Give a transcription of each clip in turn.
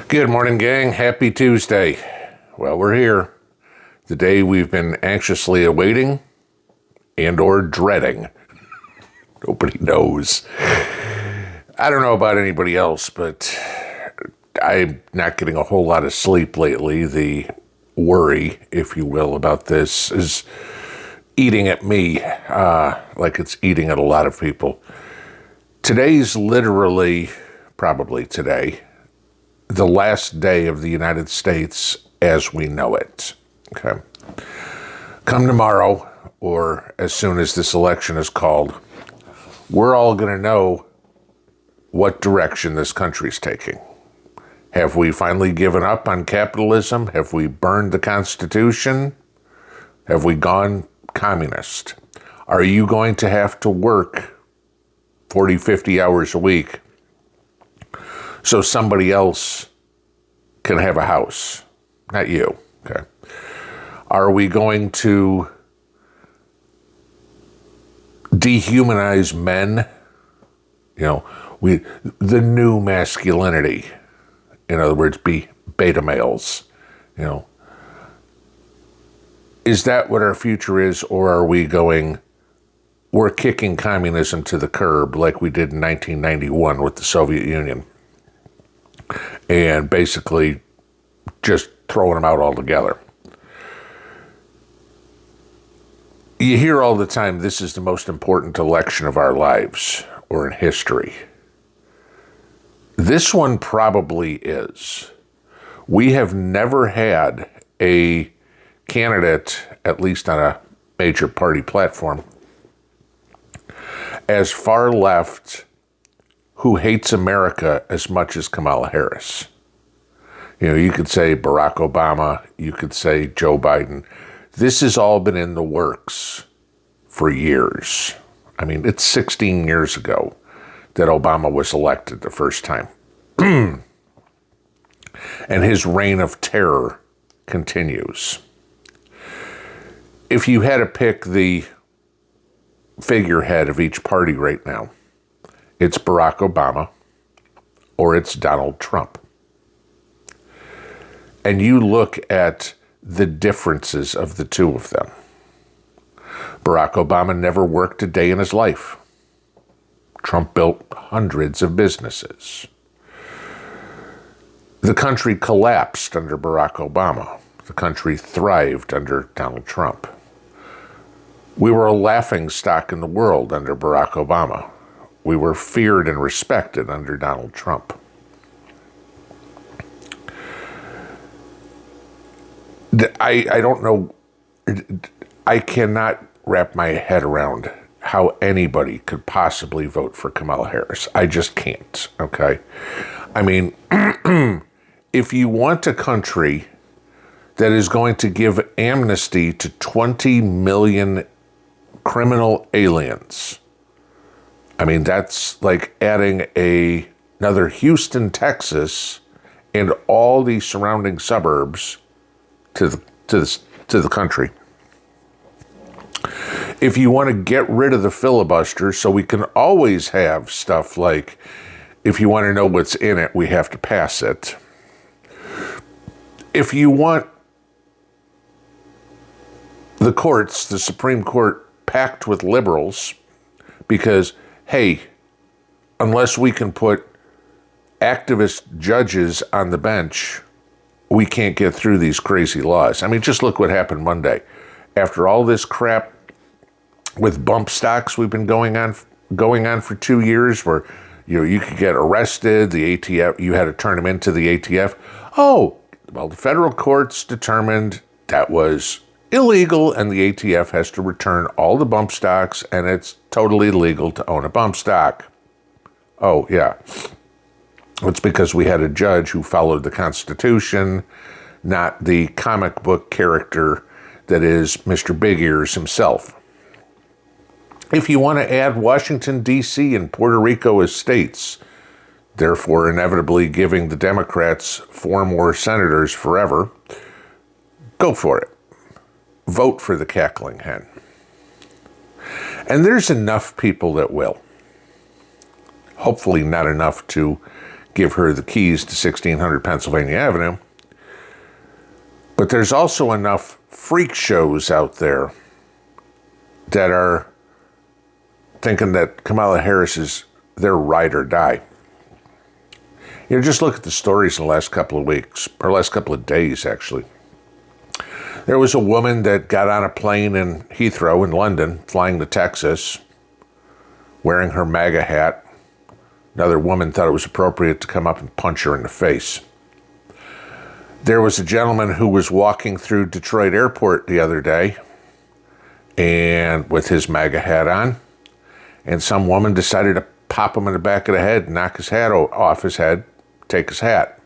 Good morning, gang. Happy Tuesday. Well, we're here. The day we've been anxiously awaiting and or dreading. Nobody knows. I don't know about anybody else, but I'm not getting a whole lot of sleep lately. The worry, if you will, about this is eating at me, like it's eating at a lot of people. Today's literally, probably today, the last day of the United States as we know it. Okay. Come tomorrow, or as soon as this election is called, we're all going to know what direction this country's taking. Have we finally given up on capitalism? Have we burned the Constitution? Have we gone communist? Are you going to have to work 40, 50 hours a week so somebody else can have a house? Not you, okay? Are we going to dehumanize men? You know, the new masculinity. In other words, be beta males. You know, is that what our future is, or are we going, we're kicking communism to the curb like we did in 1991 with the Soviet Union, and basically just throwing them out altogether? You hear all the time, this is the most important election of our lives or in history. This one probably is. We have never had a candidate, at least on a major party platform, as far left who hates America as much as Kamala Harris. You know, you could say Barack Obama, you could say Joe Biden. This has all been in the works for years. I mean, it's 16 years ago that Obama was elected the first time. And his reign of terror continues. If you had to pick the figurehead of each party right now, it's Barack Obama or it's Donald Trump. And you look at the differences of the two of them. Barack Obama never worked a day in his life. Trump built hundreds of businesses. The country collapsed under Barack Obama. The country thrived under Donald Trump. We were a laughing stock in the world under Barack Obama. We were feared and respected under Donald Trump. I don't know, I cannot wrap my head around how anybody could possibly vote for Kamala Harris. I just can't, okay? I mean, if you want a country that is going to give amnesty to 20 million criminal aliens, I mean, that's like adding another Houston, Texas, and all the surrounding suburbs to the country. If you want to get rid of the filibuster so we can always have stuff like, if you want to know what's in it, we have to pass it. If you want the courts, the Supreme Court, packed with liberals, because, hey, unless we can put activist judges on the bench, we can't get through these crazy laws. I mean, just look what happened Monday. After all this crap with bump stocks we've been going on for 2 years, where you could get arrested, the ATF, you had to turn them into the ATF. Oh, well, the federal courts determined that was illegal, and the ATF has to return all the bump stocks, and it's totally legal to own a bump stock. Oh, yeah. It's because we had a judge who followed the Constitution, not the comic book character that is Mr. Big Ears himself. If you want to add Washington, D.C. and Puerto Rico as states, therefore inevitably giving the Democrats 4 more senators forever, go for it. Vote for the cackling hen. And there's enough people that will. Hopefully not enough to give her the keys to 1600 Pennsylvania Avenue. But there's also enough freak shows out there that are thinking that Kamala Harris is their ride or die. You know, just look at the stories in the last couple of weeks, or last couple of days, actually. There was a woman that got on a plane in Heathrow in London, flying to Texas, wearing her MAGA hat. Another woman thought it was appropriate to come up and punch her in the face. There was a gentleman who was walking through Detroit Airport the other day, and with his MAGA hat on, and some woman decided to pop him in the back of the head, knock his hat off his head, take his hat.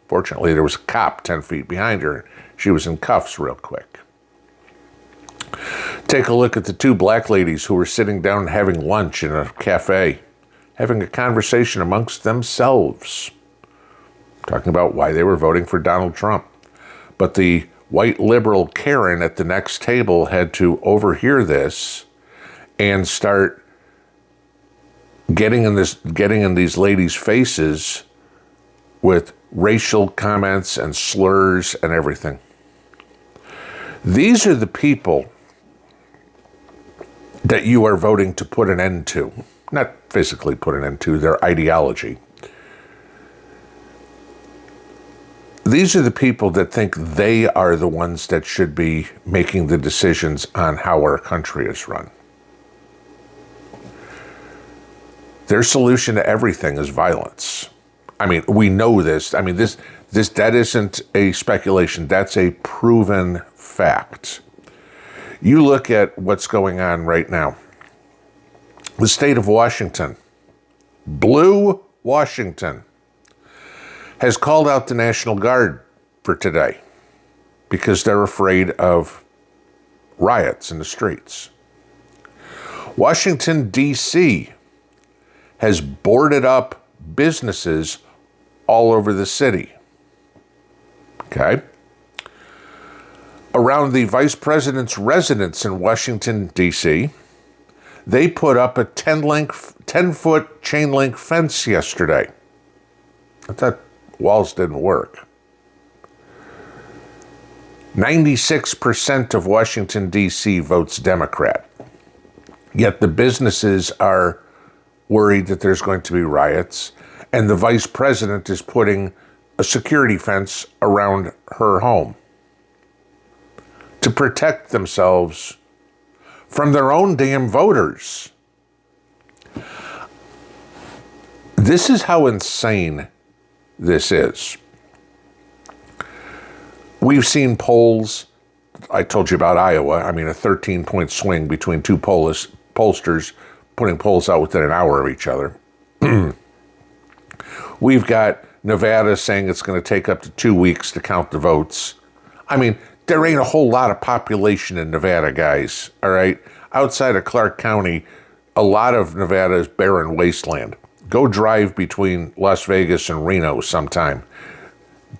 Fortunately, there was a cop 10 feet behind her. She was in cuffs real quick. Take a look at the two black ladies who were sitting down having lunch in a cafe, having a conversation amongst themselves, talking about why they were voting for Donald Trump. But the white liberal Karen at the next table had to overhear this and start getting in these ladies' faces with racial comments and slurs and everything. These are the people that you are voting to put an end to. Not physically put an end to, their ideology. These are the people that think they are the ones that should be making the decisions on how our country is run. Their solution to everything is violence. I mean, we know this. I mean, that isn't a speculation. That's a proven fact. You look at what's going on right now. The state of Washington, blue Washington, has called out the National Guard for today because they're afraid of riots in the streets. Washington, D.C. has boarded up businesses all over the city. Okay? Around the vice president's residence in Washington, D.C., they put up a 10-foot chain link fence yesterday. I thought walls didn't work. 96% of Washington, D.C. votes Democrat. Yet the businesses are worried that there's going to be riots, and the vice president is putting a security fence around her home to protect themselves from their own damn voters. This is how insane this is. We've seen polls. I told you about Iowa. I mean, a 13-point swing between two pollsters putting polls out within an hour of each other. We've got Nevada saying it's going to take up to 2 weeks to count the votes. I mean, there ain't a whole lot of population in Nevada, guys, all right? Outside of Clark County, a lot of Nevada is barren wasteland. Go drive between Las Vegas and Reno sometime.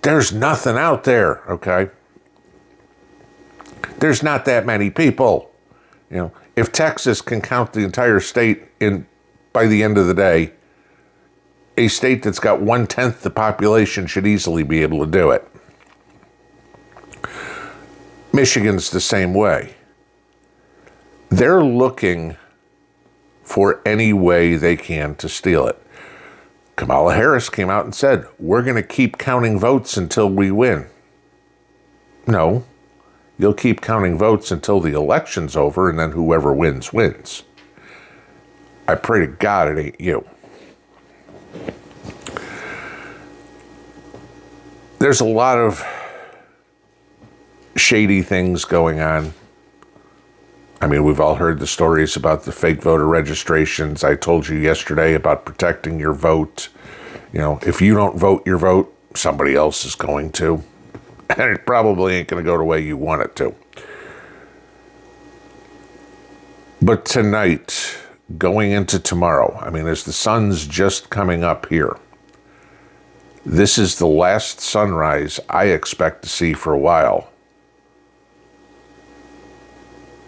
There's nothing out there, okay? There's not that many people. You know, if Texas can count the entire state by the end of the day, a state that's got 1/10 the population should easily be able to do it. Michigan's the same way. They're looking for any way they can to steal it. Kamala Harris came out and said, we're going to keep counting votes until we win. No, you'll keep counting votes until the election's over, and then whoever wins, wins. I pray to God it ain't you. There's a lot of shady things going on. I mean, we've all heard the stories about the fake voter registrations. I told you yesterday about protecting your vote. You know, if you don't vote your vote, somebody else is going to. And it probably ain't going to go the way you want it to. But tonight, going into tomorrow, I mean, as the sun's just coming up here, this is the last sunrise I expect to see for a while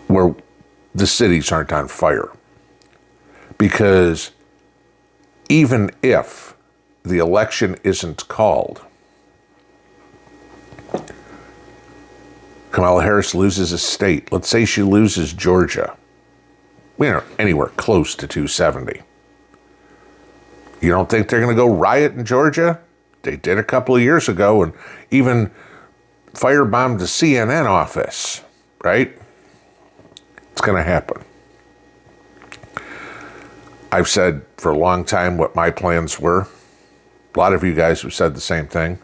where the cities aren't on fire. Because even if the election isn't called. Kamala Harris loses a state. Let's say she loses Georgia. We aren't anywhere close to 270. You don't think they're going to go riot in Georgia? They did a couple of years ago and even firebombed the CNN office, right? It's going to happen. I've said for a long time what my plans were. A lot of you guys have said the same thing.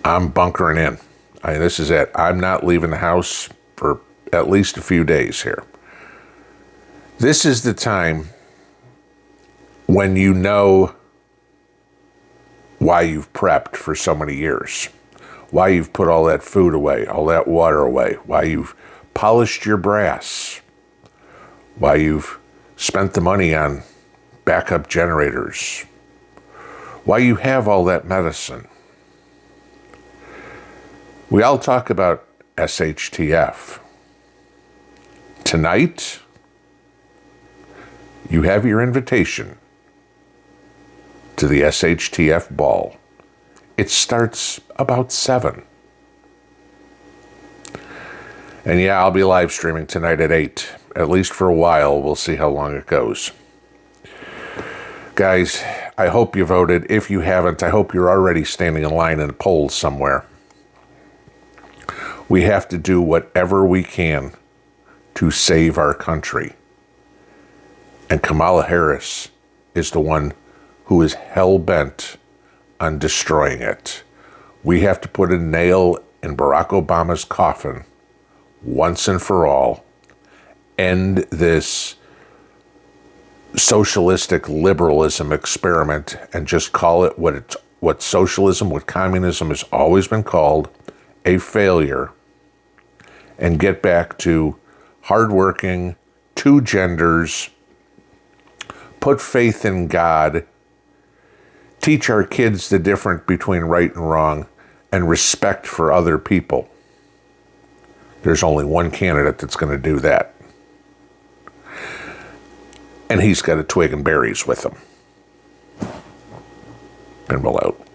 I'm bunkering in. This is it. I'm not leaving the house for at least a few days here. This is the time when you know why you've prepped for so many years, why you've put all that food away, all that water away, why you've polished your brass, why you've spent the money on backup generators, why you have all that medicine. We all talk about SHTF. Tonight, you have your invitation to the SHTF ball. It starts about 7. And yeah, I'll be live streaming tonight at 8, at least for a while. We'll see how long it goes. Guys, I hope you voted. If you haven't, I hope you're already standing in line in a poll somewhere. We have to do whatever we can to save our country. And Kamala Harris is the one who is hell-bent on destroying it. We have to put a nail in Barack Obama's coffin once and for all. End this socialistic liberalism experiment and just call it what socialism, what communism has always been called, a failure, and get back to hardworking, 2 genders, put faith in God, teach our kids the difference between right and wrong, and respect for other people. There's only one candidate that's going to do that. And he's got a twig and berries with him. Pinball out.